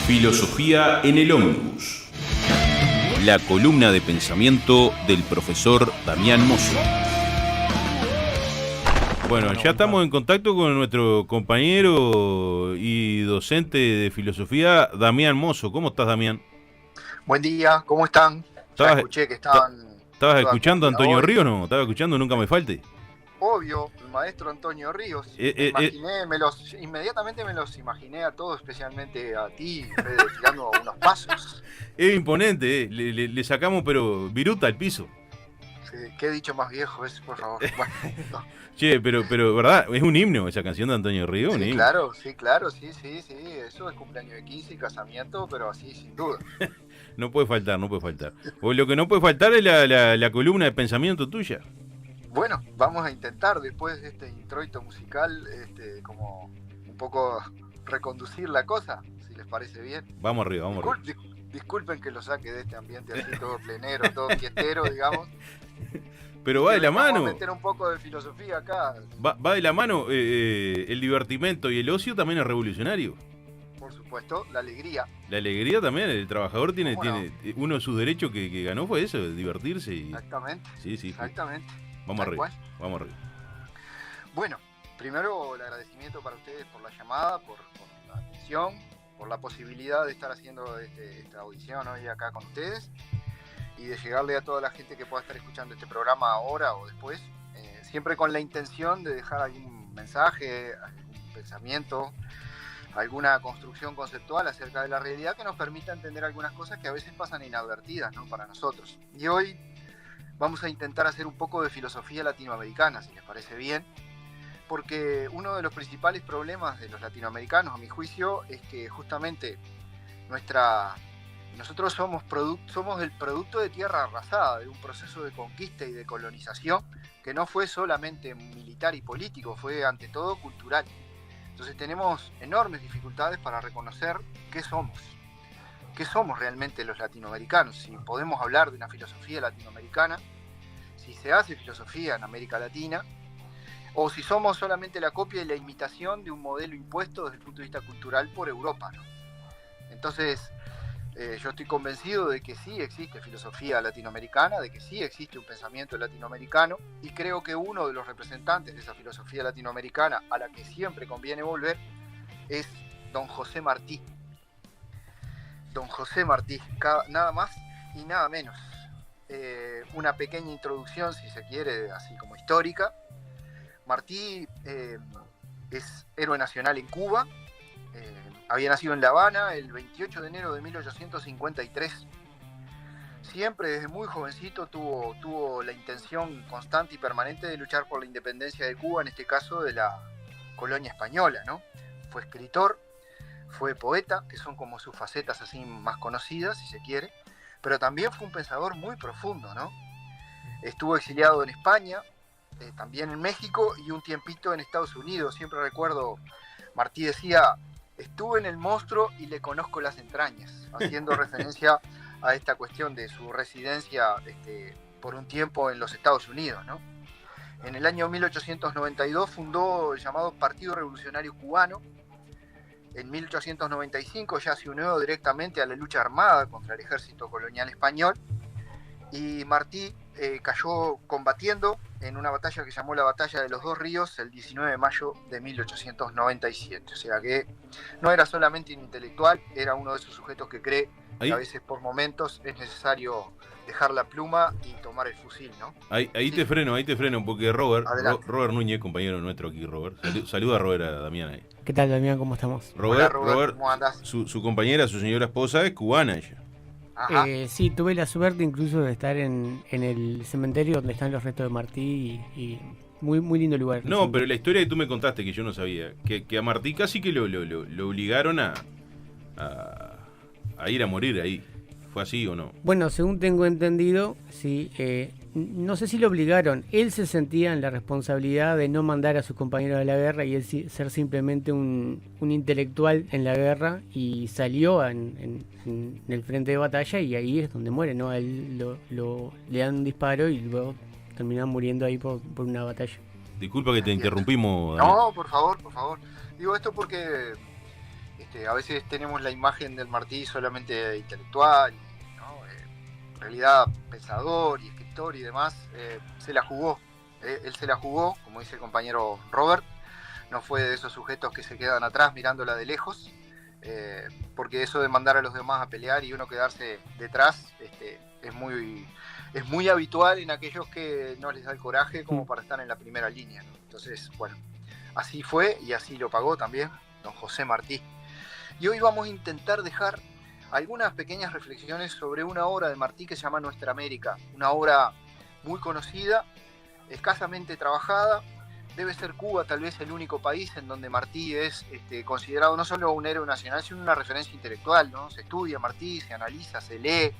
Filosofía en el Ómnibus. La columna de pensamiento del profesor Damián Mosso. Bueno, ya estamos en contacto con nuestro compañero y docente de filosofía, Damián Mosso. ¿Cómo estás, Damián? Buen día, ¿cómo están? Ya escuché que estaban... ¿Estabas escuchando a Antonio Ríos, no? ¿Estabas escuchando Nunca Me Falte? Obvio, el maestro Antonio Ríos. Inmediatamente me los imaginé a todos, especialmente a ti, tirando unos pasos. Es imponente, le sacamos pero viruta al piso. Sí, ¿qué dicho más viejo es, por favor? Bueno, no. Che, pero verdad, es un himno esa canción de Antonio Ríos. Sí, un himno. claro, sí, eso es cumpleaños de 15 y casamiento, pero así, sin duda. No puede faltar. O lo que no puede faltar es la columna de pensamiento tuya. Bueno, vamos a intentar después de este introito musical, como un poco reconducir la cosa, si les parece bien. Vamos arriba. Disculpen que lo saque de este ambiente así todo plenero, todo quietero, digamos. Pero va de la mano. Vamos a meter un poco de filosofía acá. Va de la mano. El divertimento y el ocio también es revolucionario. Por supuesto, la alegría. La alegría también. El trabajador tiene uno de sus derechos que ganó fue eso, divertirse. Exactamente. Sí. Exactamente. Vamos arriba. Bueno, primero el agradecimiento para ustedes por la llamada, por la atención, por la posibilidad de estar haciendo esta audición hoy acá con ustedes y de llegarle a toda la gente que pueda estar escuchando este programa ahora o después, siempre con la intención de dejar algún mensaje, algún pensamiento, alguna construcción conceptual acerca de la realidad que nos permita entender algunas cosas que a veces pasan inadvertidas, ¿no?, para nosotros. Y hoy vamos a intentar hacer un poco de filosofía latinoamericana, si les parece bien, porque uno de los principales problemas de los latinoamericanos, a mi juicio, es que justamente nosotros somos el producto de tierra arrasada, de un proceso de conquista y de colonización que no fue solamente militar y político, fue ante todo cultural. Entonces tenemos enormes dificultades para reconocer qué somos realmente los latinoamericanos, si podemos hablar de una filosofía latinoamericana, si se hace filosofía en América Latina, o si somos solamente la copia y la imitación de un modelo impuesto desde el punto de vista cultural por Europa, ¿no? Entonces, yo estoy convencido de que sí existe filosofía latinoamericana, de que sí existe un pensamiento latinoamericano, y creo que uno de los representantes de esa filosofía latinoamericana, a la que siempre conviene volver, es don José Martí. Don José Martí, nada más y nada menos. Una pequeña introducción, si se quiere, así como histórica. Martí es héroe nacional en Cuba. Había nacido en La Habana el 28 de enero de 1853. Siempre desde muy jovencito tuvo la intención constante y permanente de luchar por la independencia de Cuba, en este caso de la colonia española, ¿no? Fue escritor, fue poeta, que son como sus facetas así más conocidas, si se quiere, pero también fue un pensador muy profundo, ¿no? Estuvo exiliado en España, también en México y un tiempito en Estados Unidos. Siempre recuerdo, Martí decía, estuve en el monstruo y le conozco las entrañas, haciendo referencia a esta cuestión de su residencia por un tiempo en los Estados Unidos, ¿no? En el año 1892 fundó el llamado Partido Revolucionario Cubano. En 1895 ya se unió directamente a la lucha armada contra el ejército colonial español, y Martí cayó combatiendo en una batalla que llamó la Batalla de los Dos Ríos el 19 de mayo de 1897. O sea que no era solamente un intelectual, era uno de esos sujetos que cree que a veces por momentos es necesario dejar la pluma y tomar el fusil, ¿no? Ahí sí. Te freno, porque Robert Núñez, compañero nuestro aquí, Robert. Saluda a Robert, a Damián ahí. ¿Qué tal, Damián? ¿Cómo estamos? Hola, Robert, ¿cómo andás? Su compañera, su señora esposa, es cubana ella. Sí, tuve la suerte incluso de estar en el cementerio donde están los restos de Martí y muy, muy lindo lugar. No, pero la historia que tú me contaste, que yo no sabía, que a Martí casi que lo obligaron a ir a morir ahí. ¿Fue así o no? Bueno, según tengo entendido, sí. No sé si lo obligaron. Él se sentía en la responsabilidad de no mandar a sus compañeros a la guerra y él ser simplemente un intelectual en la guerra, y salió en el frente de batalla y ahí es donde muere, ¿no? A él le dan un disparo y luego terminan muriendo ahí por una batalla. Disculpa que te interrumpimos. No, por favor. Digo esto porque A veces tenemos la imagen del Martí solamente intelectual, ¿no? En realidad pensador y escritor y demás, se la jugó. Él se la jugó, como dice el compañero Robert, no fue de esos sujetos que se quedan atrás mirándola de lejos, porque eso de mandar a los demás a pelear y uno quedarse detrás es muy habitual en aquellos que no les da el coraje como para estar en la primera línea, ¿no? Entonces, bueno, así fue y así lo pagó también don José Martí. Y hoy vamos a intentar dejar algunas pequeñas reflexiones sobre una obra de Martí que se llama Nuestra América, una obra muy conocida, escasamente trabajada. Debe ser Cuba tal vez el único país en donde Martí es considerado no solo un héroe nacional, sino una referencia intelectual, ¿no? Se estudia Martí, se analiza, se lee.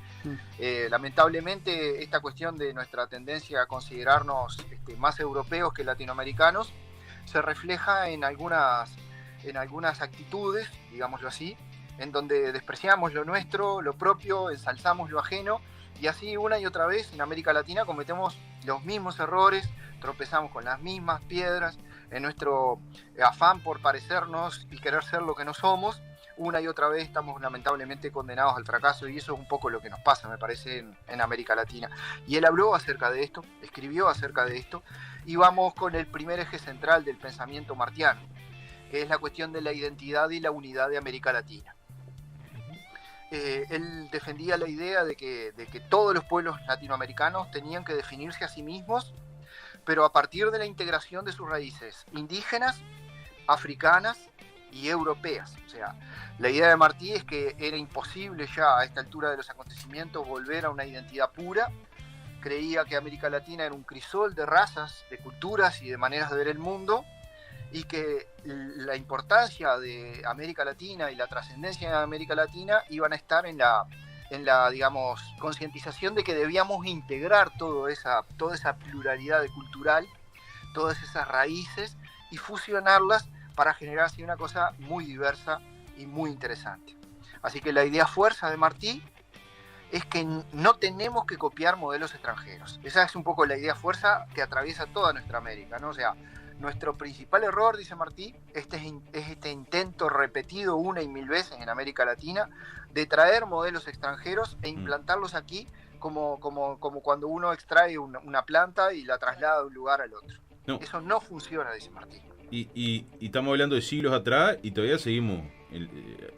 Lamentablemente esta cuestión de nuestra tendencia a considerarnos más europeos que latinoamericanos se refleja en algunas actitudes, digámoslo así, en donde despreciamos lo nuestro, lo propio, ensalzamos lo ajeno, y así una y otra vez en América Latina cometemos los mismos errores, tropezamos con las mismas piedras, en nuestro afán por parecernos y querer ser lo que no somos, una y otra vez estamos lamentablemente condenados al fracaso, y eso es un poco lo que nos pasa, me parece, en América Latina. Y él habló acerca de esto, escribió acerca de esto, y vamos con el primer eje central del pensamiento martiano, que es la cuestión de la identidad y la unidad de América Latina. Él defendía la idea de que todos los pueblos latinoamericanos tenían que definirse a sí mismos, pero a partir de la integración de sus raíces indígenas, africanas y europeas. O sea, la idea de Martí es que era imposible ya a esta altura de los acontecimientos volver a una identidad pura. Creía que América Latina era un crisol de razas, de culturas y de maneras de ver el mundo, y que la importancia de América Latina y la trascendencia de América Latina iban a estar en la digamos, concientización de que debíamos integrar toda esa pluralidad cultural, todas esas raíces, y fusionarlas para generar así una cosa muy diversa y muy interesante. Así que la idea fuerza de Martí es que no tenemos que copiar modelos extranjeros. Esa es un poco la idea fuerza que atraviesa toda nuestra América, ¿no? O sea, nuestro principal error, dice Martí, es este intento repetido una y mil veces en América Latina de traer modelos extranjeros e implantarlos aquí como cuando uno extrae una planta y la traslada de un lugar al otro. No. Eso no funciona, dice Martí. Y estamos hablando de siglos atrás y todavía seguimos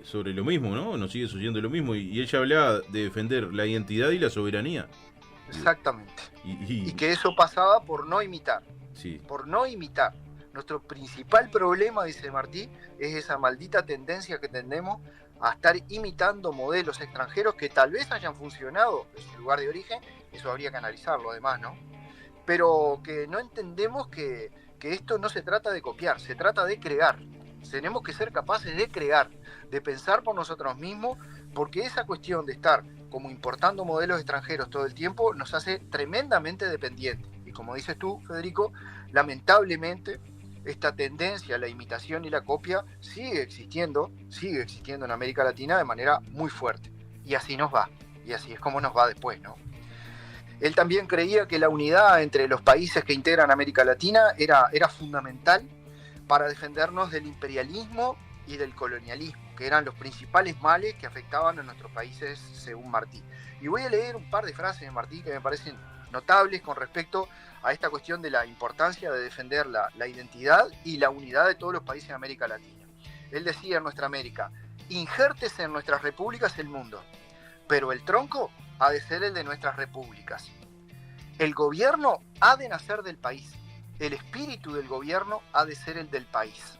sobre lo mismo, ¿no? Nos sigue sucediendo lo mismo. Y ella hablaba de defender la identidad y la soberanía. Exactamente. Y que eso pasaba por no imitar. Sí. Por no imitar. Nuestro principal problema, dice Martí, es esa maldita tendencia que tenemos a estar imitando modelos extranjeros que tal vez hayan funcionado en su lugar de origen, eso habría que analizarlo además, ¿no? Pero que no entendemos que esto no se trata de copiar, se trata de crear. Tenemos que ser capaces de crear, de pensar por nosotros mismos, porque esa cuestión de estar como importando modelos extranjeros todo el tiempo nos hace tremendamente dependientes. Y como dices tú, Federico, lamentablemente esta tendencia a la imitación y la copia sigue existiendo en América Latina de manera muy fuerte. Y así nos va, y así es como nos va después, ¿no? Él también creía que la unidad entre los países que integran América Latina era fundamental para defendernos del imperialismo y del colonialismo, que eran los principales males que afectaban a nuestros países según Martí. Y voy a leer un par de frases de Martí que me parecen notables con respecto a esta cuestión de la importancia de defender la identidad y la unidad de todos los países de América Latina. Él decía en Nuestra América: injértese en nuestras repúblicas el mundo, pero el tronco ha de ser el de nuestras repúblicas. El gobierno ha de nacer del país, el espíritu del gobierno ha de ser el del país.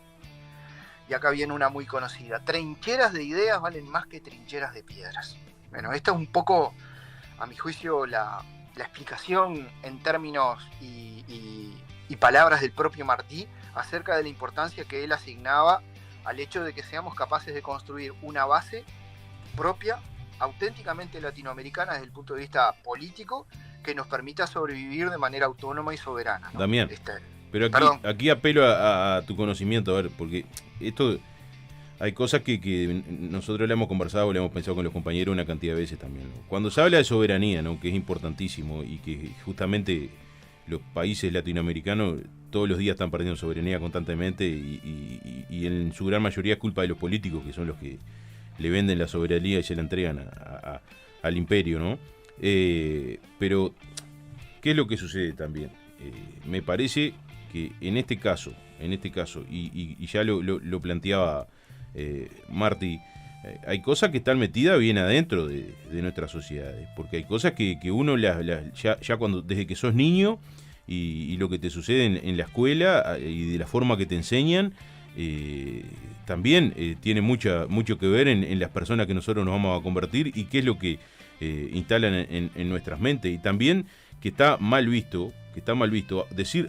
Y acá viene una muy conocida: trincheras de ideas valen más que trincheras de piedras. Bueno, esta es un poco, a mi juicio, la explicación en términos y palabras del propio Martí acerca de la importancia que él asignaba al hecho de que seamos capaces de construir una base propia, auténticamente latinoamericana desde el punto de vista político, que nos permita sobrevivir de manera autónoma y soberana, ¿no? Damián, pero aquí apelo a tu conocimiento, a ver, porque esto hay cosas que nosotros le hemos conversado, le hemos pensado con los compañeros una cantidad de veces también, ¿no? Cuando se habla de soberanía, ¿no?, que es importantísimo y que justamente los países latinoamericanos todos los días están perdiendo soberanía constantemente y en su gran mayoría es culpa de los políticos, que son los que le venden la soberanía y se la entregan al imperio, ¿no? Pero, ¿qué es lo que sucede también? Me parece que en este caso, y ya lo planteaba Martí, hay cosas que están metidas bien adentro de nuestras sociedades, porque hay cosas que uno ya cuando desde que sos niño y lo que te sucede en la escuela y de la forma que te enseñan, también tiene mucho que ver en las personas que nosotros nos vamos a convertir y qué es lo que instalan en nuestras mentes. Y también que está mal visto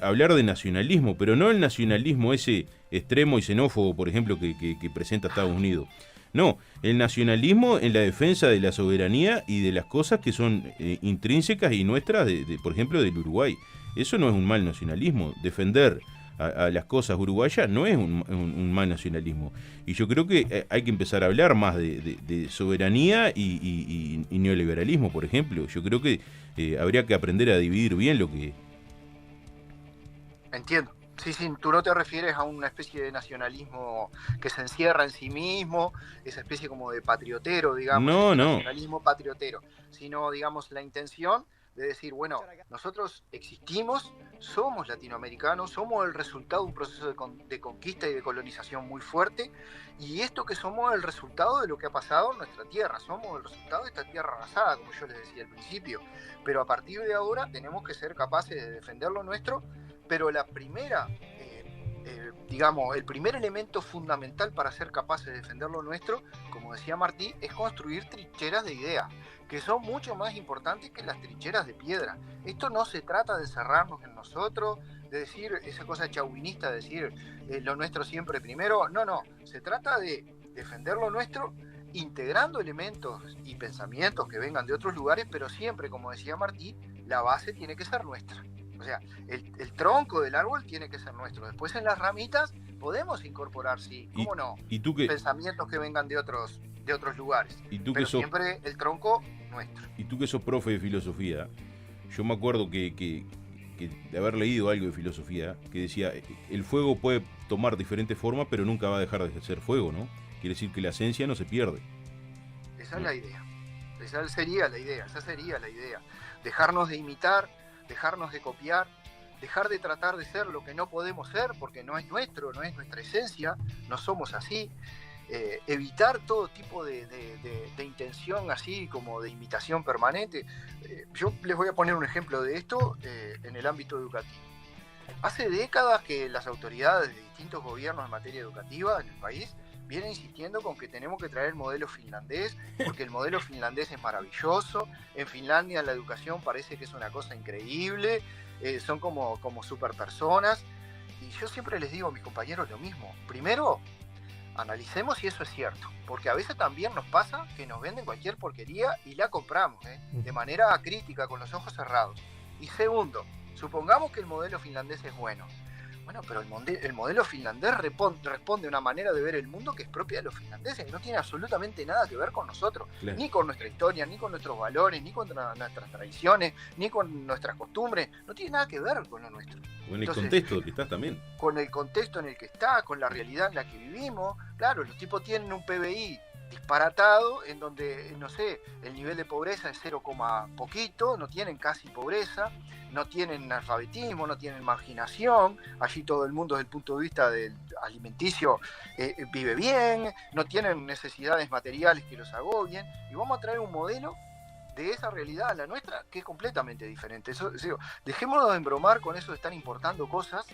hablar de nacionalismo, pero no el nacionalismo ese extremo y xenófobo, por ejemplo, que presenta Estados Unidos. No, el nacionalismo en la defensa de la soberanía y de las cosas que son intrínsecas y nuestras, por ejemplo, del Uruguay. Eso no es un mal nacionalismo. Defender a las cosas uruguayas no es un mal nacionalismo. Y yo creo que hay que empezar a hablar más de soberanía y neoliberalismo, por ejemplo. Yo creo que habría que aprender a dividir bien lo que... Entiendo. Sí, tú no te refieres a una especie de nacionalismo que se encierra en sí mismo, esa especie como de patriotero, digamos, no. nacionalismo patriotero, sino, digamos, la intención de decir, bueno, nosotros existimos, somos latinoamericanos, somos el resultado de un proceso de conquista y de colonización muy fuerte, y esto que somos el resultado de lo que ha pasado en nuestra tierra, somos el resultado de esta tierra arrasada, como yo les decía al principio, pero a partir de ahora tenemos que ser capaces de defender lo nuestro. Pero la primera, el primer elemento fundamental para ser capaces de defender lo nuestro, como decía Martí, es construir trincheras de ideas, que son mucho más importantes que las trincheras de piedra. Esto no se trata de cerrarnos en nosotros, de decir esa cosa chauvinista, de decir lo nuestro siempre primero. No, se trata de defender lo nuestro integrando elementos y pensamientos que vengan de otros lugares, pero siempre, como decía Martí, la base tiene que ser nuestra. O sea, el tronco del árbol tiene que ser nuestro. Después en las ramitas podemos incorporar, sí, cómo no, pensamientos que vengan de otros lugares. Pero siempre el tronco nuestro. Y tú que sos profe de filosofía, yo me acuerdo que de haber leído algo de filosofía que decía, el fuego puede tomar diferentes formas, pero nunca va a dejar de ser fuego, ¿no? Quiere decir que la esencia no se pierde. Esa es la idea. Esa sería la idea. Dejarnos de imitar, dejarnos de copiar, dejar de tratar de ser lo que no podemos ser porque no es nuestro, no es nuestra esencia, no somos así, evitar todo tipo de intención así como de imitación permanente. Yo les voy a poner un ejemplo de esto en el ámbito educativo. Hace décadas que las autoridades de distintos gobiernos en materia educativa en el país vienen insistiendo con que tenemos que traer el modelo finlandés, porque el modelo finlandés es maravilloso. En Finlandia la educación parece que es una cosa increíble, son como super personas. Y yo siempre les digo a mis compañeros lo mismo. Primero, analicemos si eso es cierto, porque a veces también nos pasa que nos venden cualquier porquería y la compramos, de manera crítica, con los ojos cerrados. Y segundo, supongamos que el modelo finlandés es bueno. Bueno, pero el modelo finlandés responde a una manera de ver el mundo que es propia de los finlandeses, que no tiene absolutamente nada que ver con nosotros, claro. Ni con nuestra historia, ni con nuestros valores, ni con nuestras tradiciones, ni con nuestras costumbres, no tiene nada que ver con lo nuestro. Con el contexto en el que estás también. Con el contexto en el que está, con la realidad en la que vivimos. Claro, los tipos tienen un PBI disparatado, en donde, no sé, el nivel de pobreza es 0, poquito, no tienen casi pobreza, no tienen alfabetismo, no tienen marginación, allí todo el mundo desde el punto de vista del alimenticio vive bien, no tienen necesidades materiales que los agobien, y vamos a traer un modelo de esa realidad a la nuestra que es completamente diferente. Dejémonos de embromar con eso de estar importando cosas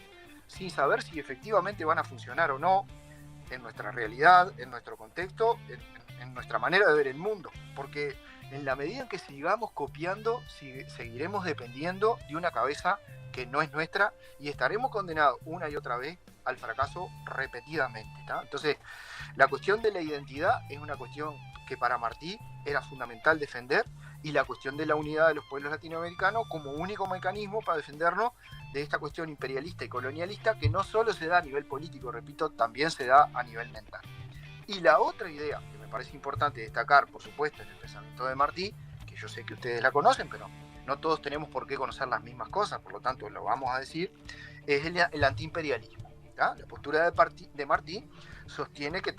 sin saber si efectivamente van a funcionar o no en nuestra realidad, en nuestro contexto, en nuestra manera de ver el mundo, porque en la medida en que sigamos copiando, seguiremos dependiendo de una cabeza que no es nuestra y estaremos condenados una y otra vez al fracaso repetidamente, ¿tá? Entonces, la cuestión de la identidad es una cuestión que para Martí era fundamental defender, y la cuestión de la unidad de los pueblos latinoamericanos como único mecanismo para defendernos de esta cuestión imperialista y colonialista que no solo se da a nivel político, repito, también se da a nivel mental. Y la otra idea que me parece importante destacar, por supuesto, en el pensamiento de Martí, que yo sé que ustedes la conocen, pero no todos tenemos por qué conocer las mismas cosas, por lo tanto lo vamos a decir, es el antiimperialismo. ¿Ya? La postura de Martí sostiene que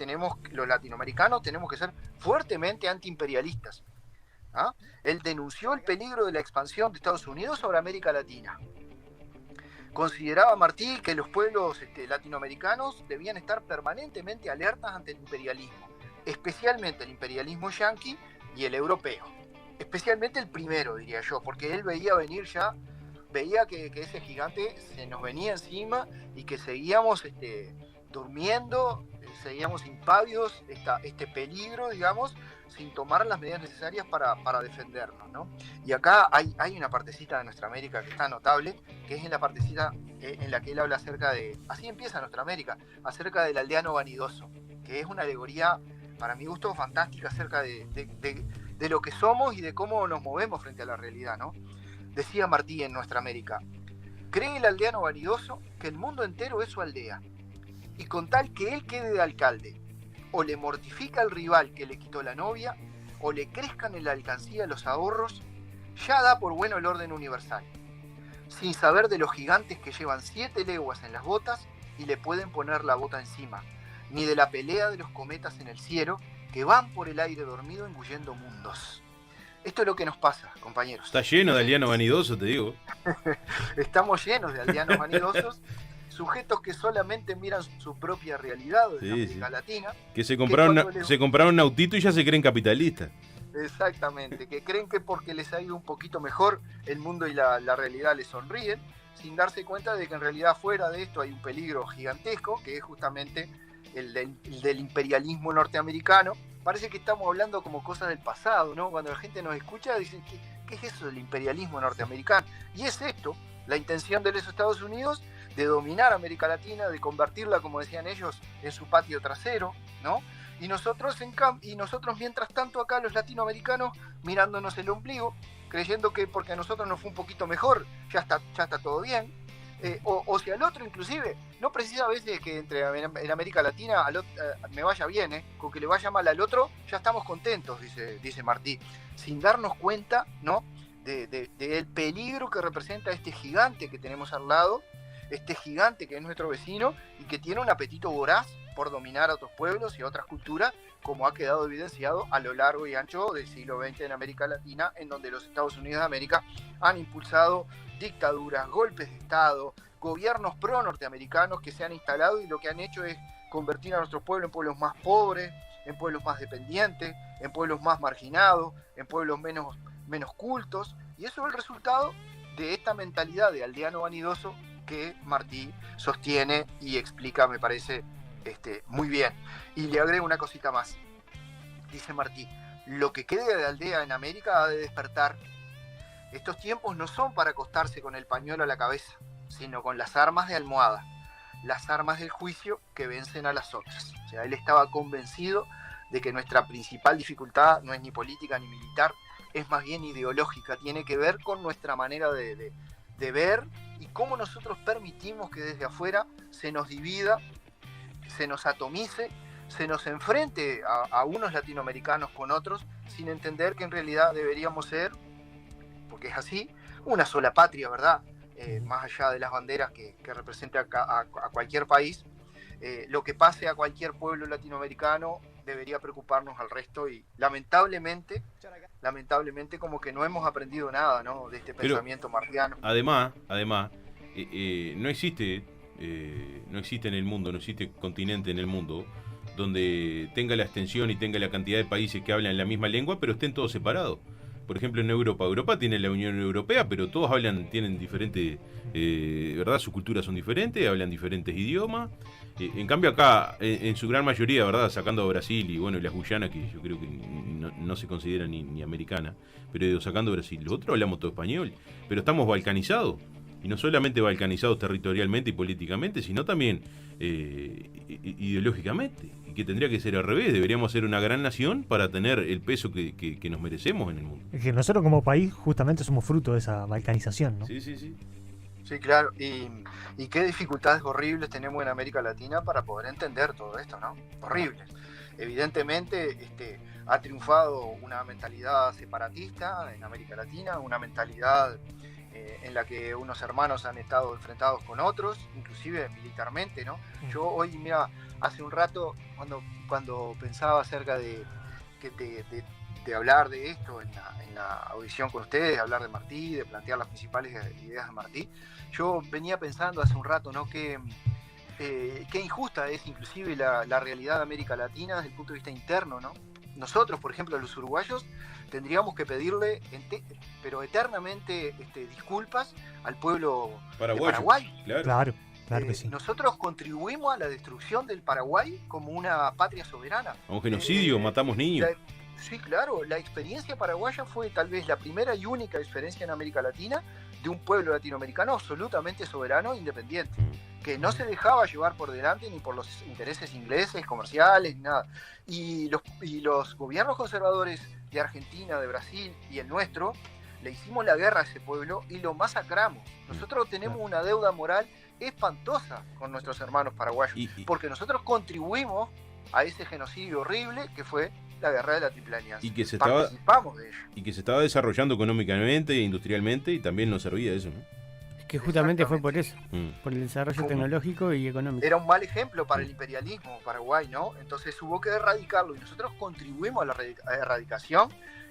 los latinoamericanos tenemos que ser fuertemente antiimperialistas. ¿Ah? Él denunció el peligro de la expansión de Estados Unidos sobre América Latina. Consideraba Martí que los pueblos latinoamericanos debían estar permanentemente alertas ante el imperialismo, especialmente el imperialismo yanqui y el europeo. Especialmente el primero, diría yo, porque él veía venir ya, veía que ese gigante se nos venía encima y que seguíamos durmiendo, seguíamos impávidos este peligro, digamos, sin tomar las medidas necesarias para defendernos, ¿no? Y acá hay una partecita de Nuestra América que está notable, que es en la partecita en la que él habla acerca de, así empieza Nuestra América, acerca del aldeano vanidoso, que es una alegoría, para mi gusto, fantástica acerca de lo que somos y de cómo nos movemos frente a la realidad, ¿no? Decía Martí en Nuestra América: cree el aldeano vanidoso que el mundo entero es su aldea, y con tal que él quede de alcalde, o le mortifica al rival que le quitó la novia, o le crezcan en la alcancía los ahorros, ya da por bueno el orden universal, sin saber de los gigantes que llevan 7 leguas en las botas y le pueden poner la bota encima, ni de la pelea de los cometas en el cielo que van por el aire dormido engullendo mundos. Esto es lo que nos pasa, compañeros. Está lleno de aldeanos vanidosos, te digo. Estamos llenos de aldeanos vanidosos, sujetos que solamente miran su propia realidad de América Latina. Que se compraron un autito y ya se creen capitalistas. Exactamente, que creen que porque les ha ido un poquito mejor, el mundo y la realidad les sonríen, sin darse cuenta de que en realidad fuera de esto hay un peligro gigantesco, que es justamente el del imperialismo norteamericano. Parece que estamos hablando como cosas del pasado, ¿no? Cuando la gente nos escucha, dicen, ¿qué es eso del imperialismo norteamericano? Y es esto, la intención de los Estados Unidos de dominar América Latina, de convertirla, como decían ellos, en su patio trasero, ¿no? Y nosotros mientras tanto acá los latinoamericanos mirándonos el ombligo, creyendo que porque a nosotros nos fue un poquito mejor, ya está todo bien. O si al otro inclusive, no precisa a veces que en América Latina me vaya bien, con que le vaya mal al otro, ya estamos contentos, dice Martí, sin darnos cuenta, ¿no? del peligro que representa este gigante que tenemos al lado, este gigante que es nuestro vecino y que tiene un apetito voraz por dominar a otros pueblos y a otras culturas, como ha quedado evidenciado a lo largo y ancho del siglo XX en América Latina, en donde los Estados Unidos de América han impulsado dictaduras, golpes de Estado, gobiernos pro-norteamericanos que se han instalado y lo que han hecho es convertir a nuestro pueblo en pueblos más pobres, en pueblos más dependientes, en pueblos más marginados, en pueblos menos cultos, y eso es el resultado de esta mentalidad de aldeano vanidoso que Martí sostiene y explica, me parece, muy bien. Y le agrego una cosita más. Dice Martí: lo que quede de aldea en América ha de despertar. Estos tiempos no son para acostarse con el pañuelo a la cabeza, sino con las armas de almohada, las armas del juicio que vencen a las otras. O sea, él estaba convencido de que nuestra principal dificultad no es ni política ni militar, es más bien ideológica, tiene que ver con nuestra manera de ver y cómo nosotros permitimos que desde afuera se nos divida, se nos atomice, se nos enfrente a unos latinoamericanos con otros, sin entender que en realidad deberíamos ser, porque es así, una sola patria, ¿verdad? Más allá de las banderas que represente a cualquier país, lo que pase a cualquier pueblo latinoamericano debería preocuparnos al resto, y lamentablemente como que no hemos aprendido nada, ¿no? De este pensamiento martiano. Además, no existe en el mundo, no existe continente en el mundo donde tenga la extensión y tenga la cantidad de países que hablan la misma lengua, pero estén todos separados. Por ejemplo, en Europa tiene la Unión Europea, pero todos tienen diferentes, ¿verdad? Sus culturas son diferentes, hablan diferentes idiomas. En cambio acá, en su gran mayoría, ¿verdad? Sacando a Brasil y bueno, las Guyanas, que yo creo que no se consideran ni americanas, pero sacando a Brasil, los otros hablamos todo español, pero estamos balcanizados. Y no solamente balcanizados territorialmente y políticamente, sino también ideológicamente. Y que tendría que ser al revés. Deberíamos ser una gran nación para tener el peso que nos merecemos en el mundo. Es que nosotros como país justamente somos fruto de esa balcanización, ¿no? Sí. Sí, claro. Y qué dificultades horribles tenemos en América Latina para poder entender todo esto, ¿no? Horribles. evidentemente ha triunfado una mentalidad separatista en América Latina, una mentalidad en la que unos hermanos han estado enfrentados con otros, inclusive militarmente, ¿no? Yo hoy, mira, hace un rato, cuando pensaba acerca de hablar de esto en la audición con ustedes, hablar de Martí, de plantear las principales ideas de Martí, yo venía pensando hace un rato, ¿no? Qué injusta es inclusive la realidad de América Latina desde el punto de vista interno, ¿no? Nosotros, por ejemplo, los uruguayos, tendríamos que pedirle, pero eternamente, disculpas al pueblo de Paraguay. Claro que sí. Nosotros contribuimos a la destrucción del Paraguay como una patria soberana. A un genocidio, matamos niños. Sí, claro, la experiencia paraguaya fue tal vez la primera y única experiencia en América Latina de un pueblo latinoamericano absolutamente soberano e independiente, que no se dejaba llevar por delante ni por los intereses ingleses, comerciales, ni nada. Y los gobiernos conservadores de Argentina, de Brasil y el nuestro, le hicimos la guerra a ese pueblo y lo masacramos. Nosotros tenemos una deuda moral espantosa con nuestros hermanos paraguayos, porque nosotros contribuimos a ese genocidio horrible que fue la guerra de la Triple Alianza. Participamos de ello. Y que se estaba desarrollando económicamente e industrialmente y también nos servía eso, ¿no? Es que justamente fue por eso, por el desarrollo tecnológico y económico. Era un mal ejemplo para el imperialismo Paraguay, ¿no? Entonces hubo que erradicarlo y nosotros contribuimos a la erradicación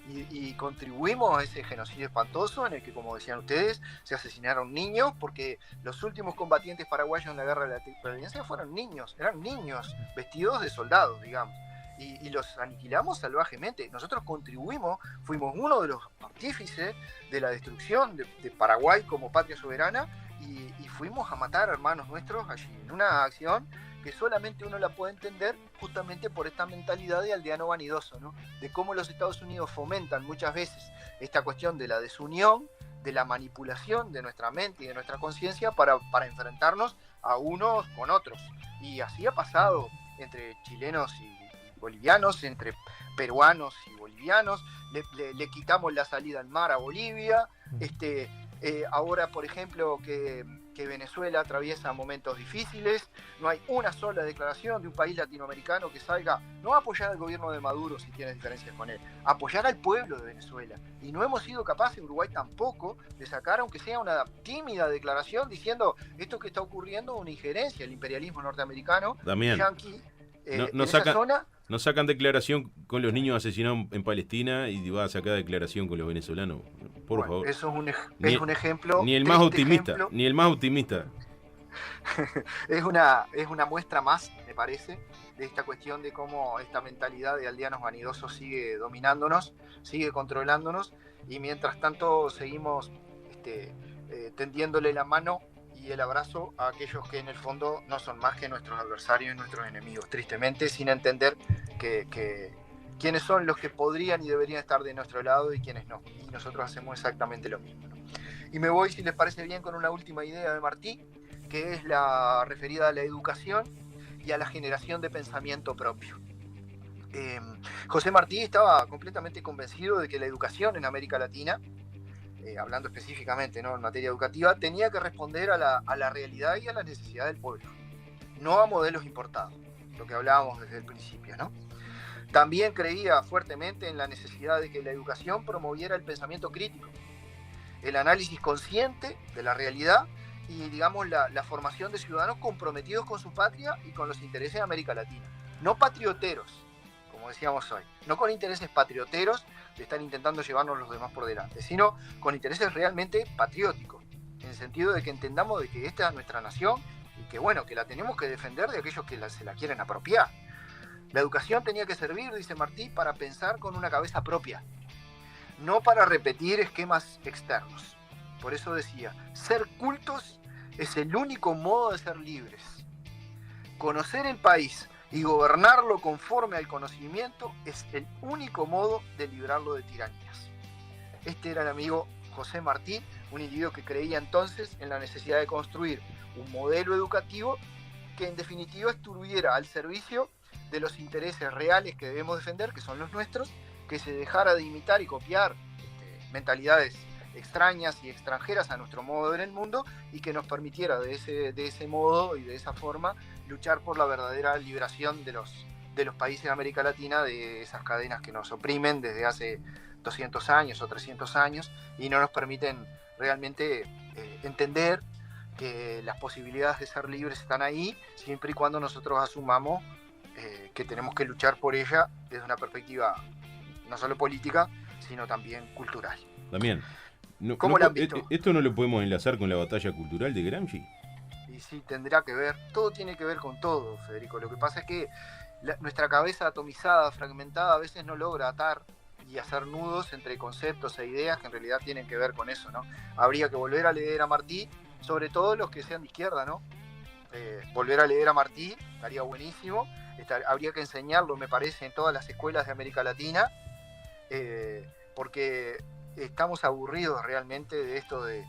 y contribuimos a ese genocidio espantoso en el que, como decían ustedes, se asesinaron niños, porque los últimos combatientes paraguayos en la guerra de la Triple Alianza fueron niños, eran niños vestidos de soldados, digamos. Y los aniquilamos salvajemente. Nosotros contribuimos, fuimos uno de los artífices de la destrucción de Paraguay como patria soberana y fuimos a matar a hermanos nuestros allí, en una acción que solamente uno la puede entender justamente por esta mentalidad de aldeano vanidoso, ¿no? De cómo los Estados Unidos fomentan muchas veces esta cuestión de la desunión, de la manipulación de nuestra mente y de nuestra conciencia para enfrentarnos a unos con otros. Y así ha pasado entre chilenos y bolivianos, entre peruanos y bolivianos, le quitamos la salida al mar a Bolivia, ahora por ejemplo que Venezuela atraviesa momentos difíciles, no hay una sola declaración de un país latinoamericano que salga, no a apoyar al gobierno de Maduro si tiene diferencias con él, apoyar al pueblo de Venezuela, y no hemos sido capaces, Uruguay tampoco, de sacar aunque sea una tímida declaración diciendo esto que está ocurriendo es una injerencia del imperialismo norteamericano, yanqui, no sacan declaración con los niños asesinados en Palestina y va a sacar declaración con los venezolanos. Por favor. Eso es un ejemplo. Ni el más optimista. Ni el más optimista. es una muestra más, me parece, de esta cuestión de cómo esta mentalidad de aldeanos vanidosos sigue dominándonos, sigue controlándonos, y mientras tanto seguimos tendiéndole la mano y el abrazo a aquellos que en el fondo no son más que nuestros adversarios y nuestros enemigos, tristemente, sin entender que quiénes son los que podrían y deberían estar de nuestro lado y quiénes no. Y nosotros hacemos exactamente lo mismo, ¿no? Y me voy, si les parece bien, con una última idea de Martí, que es la referida a la educación y a la generación de pensamiento propio. José Martí estaba completamente convencido de que la educación en América Latina, hablando específicamente, ¿no?, en materia educativa, tenía que responder a la realidad y a la necesidad del pueblo, no a modelos importados, lo que hablábamos desde el principio, ¿no? También creía fuertemente en la necesidad de que la educación promoviera el pensamiento crítico, el análisis consciente de la realidad y, digamos, la formación de ciudadanos comprometidos con su patria y con los intereses de América Latina, no patrioteros, como decíamos hoy, no con intereses patrioteros de estar intentando llevarnos los demás por delante, sino con intereses realmente patrióticos, en el sentido de que entendamos de que esta es nuestra nación y que, bueno, que la tenemos que defender de aquellos que se la quieren apropiar. La educación tenía que servir, dice Martí, para pensar con una cabeza propia, no para repetir esquemas externos. Por eso decía, ser cultos es el único modo de ser libres. Conocer el país y gobernarlo conforme al conocimiento es el único modo de librarlo de tiranías. Este era el amigo José Martí, un individuo que creía entonces en la necesidad de construir un modelo educativo que en definitiva estuviera al servicio de los intereses reales que debemos defender, que son los nuestros, que se dejara de imitar y copiar mentalidades extrañas y extranjeras a nuestro modo de ver el mundo, y que nos permitiera de ese modo y de esa forma luchar por la verdadera liberación de de los países de América Latina, de esas cadenas que nos oprimen desde hace 200 años o 300 años y no nos permiten realmente entender que las posibilidades de ser libres están ahí, siempre y cuando nosotros asumamos que tenemos que luchar por ella desde una perspectiva no solo política, sino también cultural. También. ¿Cómo la han visto? ¿Esto no lo podemos enlazar con la batalla cultural de Gramsci? Y sí, tendrá que ver, todo tiene que ver con todo, Federico. Lo que pasa es que nuestra cabeza atomizada, fragmentada, a veces no logra atar y hacer nudos entre conceptos e ideas que en realidad tienen que ver con eso, ¿no? Habría que volver a leer a Martí, sobre todo los que sean de izquierda, ¿no? Volver a leer a Martí estaría buenísimo. Habría que enseñarlo, me parece, en todas las escuelas de América Latina, porque estamos aburridos realmente de esto de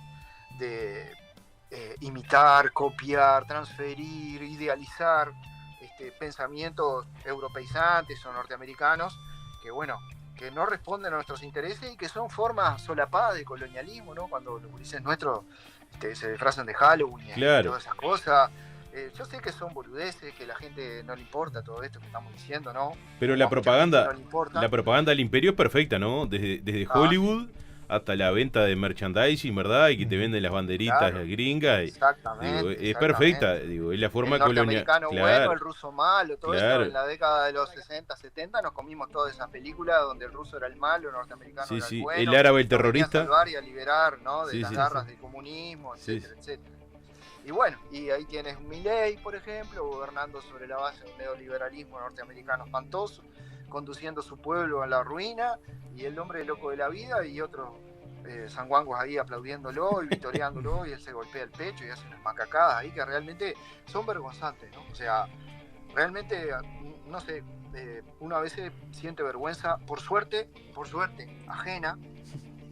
imitar, copiar, transferir, idealizar pensamientos europeizantes o norteamericanos que, bueno, que no responden a nuestros intereses y que son formas solapadas de colonialismo, ¿no? Cuando los gurises nuestros se disfrazan de Halloween y todas esas cosas. Yo sé que son boludeces, que a la gente no le importa todo esto que estamos diciendo, ¿no? Pero la propaganda del imperio es perfecta, ¿no? Desde Hollywood hasta la venta de merchandising, ¿verdad? Y que te venden las banderitas gringas. Exactamente. Es perfecta, es la forma colonial. El norteamericano bueno, el ruso malo, todo eso en la década de los 60, 70 nos comimos todas esas películas donde el ruso era el malo, el norteamericano era el bueno. El árabe el terrorista. A salvar y a liberar, ¿no? De las garras del comunismo, etcétera, etcétera. Y bueno, y ahí tienes Milei, por ejemplo, gobernando sobre la base de un neoliberalismo norteamericano espantoso, conduciendo su pueblo a la ruina, y el hombre loco de la vida y otros sanguangos ahí aplaudiéndolo y vitoreándolo, y él se golpea el pecho y hace unas macacadas ahí que realmente son vergonzantes, ¿no? O sea, realmente, no sé, uno a veces siente vergüenza, por suerte, ajena,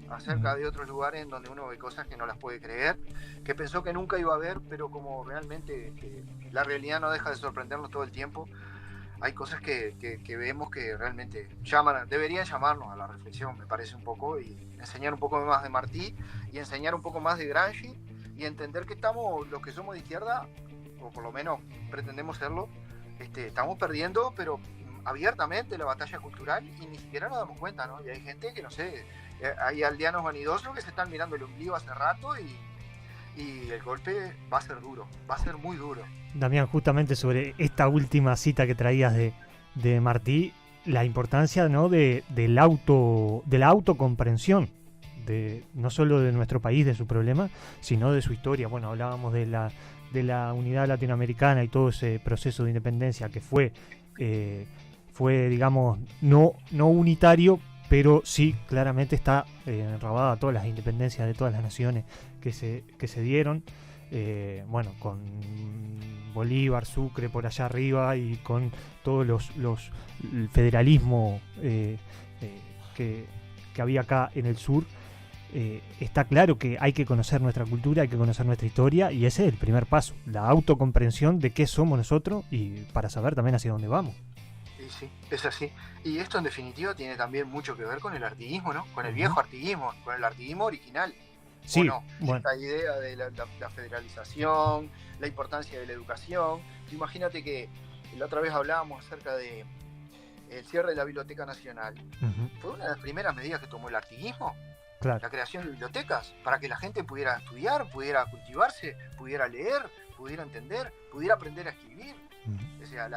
acerca de otros lugares en donde uno ve cosas que no las puede creer, que pensó que nunca iba a ver, pero como realmente la realidad no deja de sorprendernos todo el tiempo, hay cosas que vemos que realmente deberían llamarnos a la reflexión, me parece un poco, y enseñar un poco más de Martí, y enseñar un poco más de Gramsci, y entender que estamos, los que somos de izquierda, o por lo menos pretendemos serlo, estamos perdiendo, pero abiertamente, la batalla cultural, y ni siquiera nos damos cuenta, ¿no? Y hay gente que, no sé, hay aldeanos vanidosos que se están mirando el ombligo hace rato y el golpe va a ser duro, va a ser muy duro. Damián, justamente sobre esta última cita que traías de Martí, la importancia, ¿no? de la autocomprensión, no solo de nuestro país, de su problema, sino de su historia. Bueno, hablábamos de la unidad latinoamericana y todo ese proceso de independencia que fue digamos, no unitario, pero sí, claramente está enrabada todas las independencias de todas las naciones que se dieron, bueno, con Bolívar, Sucre por allá arriba y con todos el federalismo que había acá en el sur. Está claro que hay que conocer nuestra cultura, hay que conocer nuestra historia, y ese es el primer paso, la autocomprensión de qué somos nosotros y para saber también hacia dónde vamos. Sí, es así. Y esto en definitiva tiene también mucho que ver con el artiguismo, ¿no? Con el viejo artiguismo, con el artiguismo original. Sí, no? Bueno. Esta idea de la federalización, la importancia de la educación. Imagínate que la otra vez hablábamos acerca de el cierre de la Biblioteca Nacional. Fue una de las primeras medidas que tomó el artiguismo. Claro. La creación de bibliotecas para que la gente pudiera estudiar, pudiera cultivarse, pudiera leer, pudiera entender, pudiera aprender a escribir. O sea,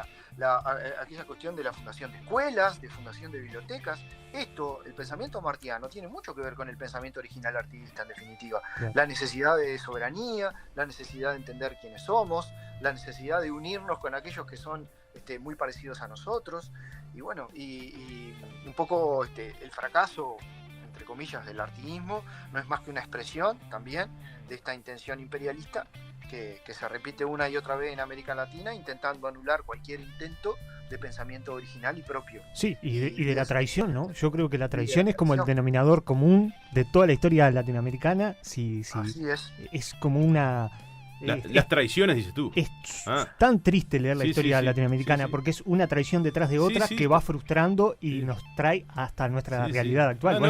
aquella cuestión de la fundación de escuelas, de fundación de bibliotecas. El pensamiento martiano tiene mucho que ver con el pensamiento original artiguista, en definitiva. Claro. La necesidad de soberanía, la necesidad de entender quiénes somos, la necesidad de unirnos con aquellos que son muy parecidos a nosotros. Y bueno, y un poco el fracaso, entre comillas, del artiguismo no es más que una expresión también de esta intención imperialista que se repite una y otra vez en América Latina, intentando anular cualquier intento de pensamiento original y propio. Sí, y de la traición, ¿no? Yo creo que la traición es como el denominador común de toda la historia latinoamericana. Sí. Así es. Es como una... las traiciones, dices tú. Es tan triste leer la historia latinoamericana porque es una traición detrás de otra que va frustrando y nos trae hasta nuestra realidad actual.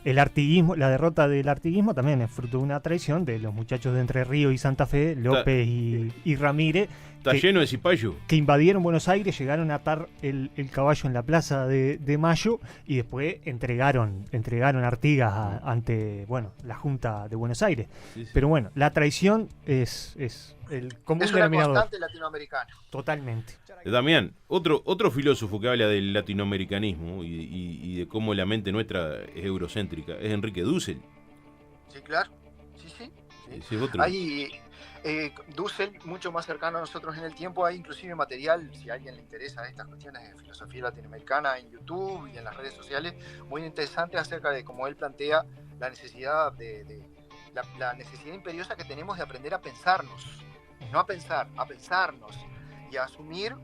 El artiguismo, la derrota del artiguismo también es fruto de una traición de los muchachos de Entre Ríos y Santa Fe, López y Ramírez, Está lleno de cipayos. Que invadieron Buenos Aires, llegaron a atar el caballo en la plaza de Mayo y después entregaron Artigas ante la Junta de Buenos Aires. Sí, sí. Pero bueno, la traición es el común Es una denominador. constante latinoamericana. Totalmente. Damián, otro filósofo que habla del latinoamericanismo y de cómo la mente nuestra es eurocéntrica es Enrique Dussel. Sí, claro. Sí. Ese es otro. Hay Dussel, mucho más cercano a nosotros en el tiempo, hay inclusive material, si a alguien le interesa estas cuestiones de filosofía latinoamericana en YouTube y en las redes sociales, muy interesante acerca de cómo él plantea la necesidad la necesidad imperiosa que tenemos de aprender a pensarnos, no a pensar, a pensarnos y a asumir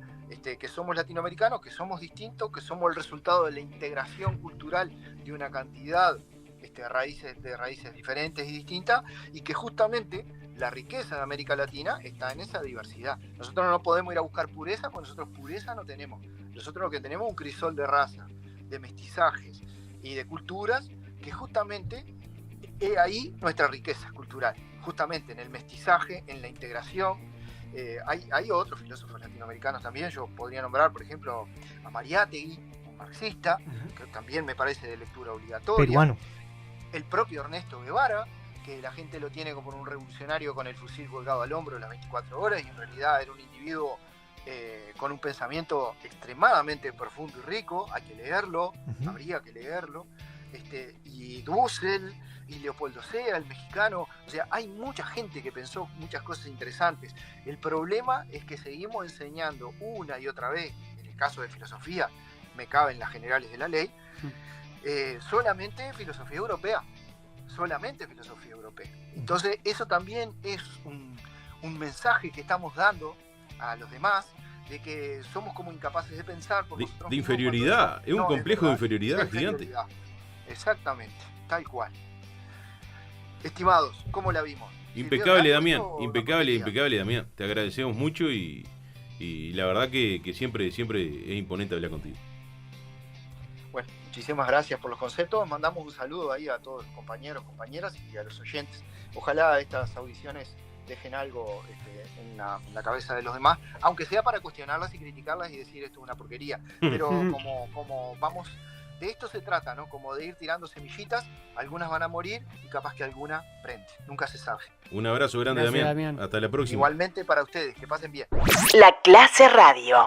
que somos latinoamericanos, que somos distintos, que somos el resultado de la integración cultural de una cantidad de raíces diferentes y distintas, y que justamente la riqueza de América Latina está en esa diversidad. Nosotros no podemos ir a buscar pureza, porque nosotros pureza no tenemos. Nosotros lo que tenemos es un crisol de raza, de mestizajes y de culturas, que justamente es ahí nuestra riqueza cultural, justamente en el mestizaje, en la integración. Hay otros filósofos latinoamericanos también, yo podría nombrar, por ejemplo, a Mariátegui, un marxista, que también me parece de lectura obligatoria. Peruano. El propio Ernesto Guevara, que la gente lo tiene como un revolucionario con el fusil colgado al hombro las 24 horas, y en realidad era un individuo con un pensamiento extremadamente profundo y rico. Hay que leerlo, habría que leerlo. Y Dussel, y Leopoldo Sea, el mexicano, o sea, hay mucha gente que pensó muchas cosas interesantes. El problema es que seguimos enseñando una y otra vez, en el caso de filosofía, me caben las generales de la ley, solamente filosofía europea. Entonces eso también es un mensaje que estamos dando a los demás, de que somos como incapaces de pensar por nosotros de mismos, inferioridad, es un complejo de inferioridad gigante. Exactamente, tal cual. Estimados, ¿cómo la vimos? Impecable, Damián, impecable, impecable, Damián. Te agradecemos mucho y la verdad que siempre es imponente hablar contigo. Bueno, muchísimas gracias por los conceptos. Mandamos un saludo ahí a todos los compañeros, compañeras y a los oyentes. Ojalá estas audiciones dejen algo en la cabeza de los demás, aunque sea para cuestionarlas y criticarlas y decir esto es una porquería. Pero como vamos, de esto se trata, ¿no? Como de ir tirando semillitas, algunas van a morir y capaz que alguna prende. Nunca se sabe. Un abrazo grande, Gracias, Damián. Hasta la próxima. Igualmente para ustedes, que pasen bien. La Clase Radio.